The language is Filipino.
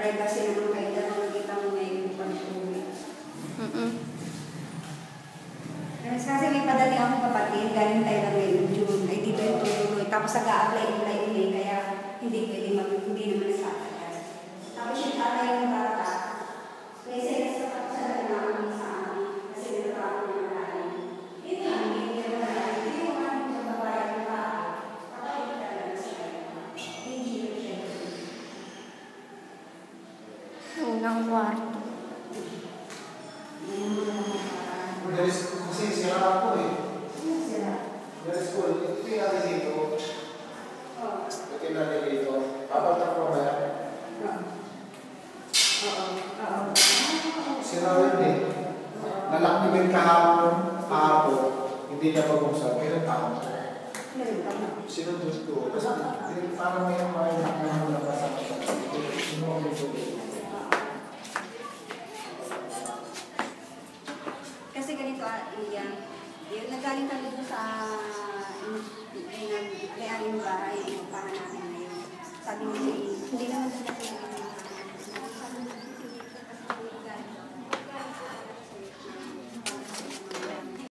privacy naman kayo dyan, makikita mo ngayon pag-uwi. Kasi may padali akong kapatid, galing tayo na ngayon, June, ay dito yung tuloy. Tapos nag-a-apply ulit, kaya hindi pwede hindi naman nagkakalas. Tapos yung tatay ng bata, may sex na tapos sa namin sa amin, kasi nagkakaroon ng malalim. Yun lang, hindi naman malalim. Hindi mo kami sa babae ng bata, kapatid talaga sa kanya. Hindi yun siya. Unang kwarto. Kasi sira ako eh. Sira. Dari school, ito yung natin dito. Ito yung natin dito. Apat na po na yan. Sira yun eh. Nalaktimin kahapon. Hindi niya pag-usap. Kailan taon? Sinundot ko. Kasi parang may nakakita mo na kasama sa kasi ganito, Ian, yung nagaling kami doon sa may-ari ng bahay, yung pahan namin ngayon. Sabi niya, hindi naman doon natin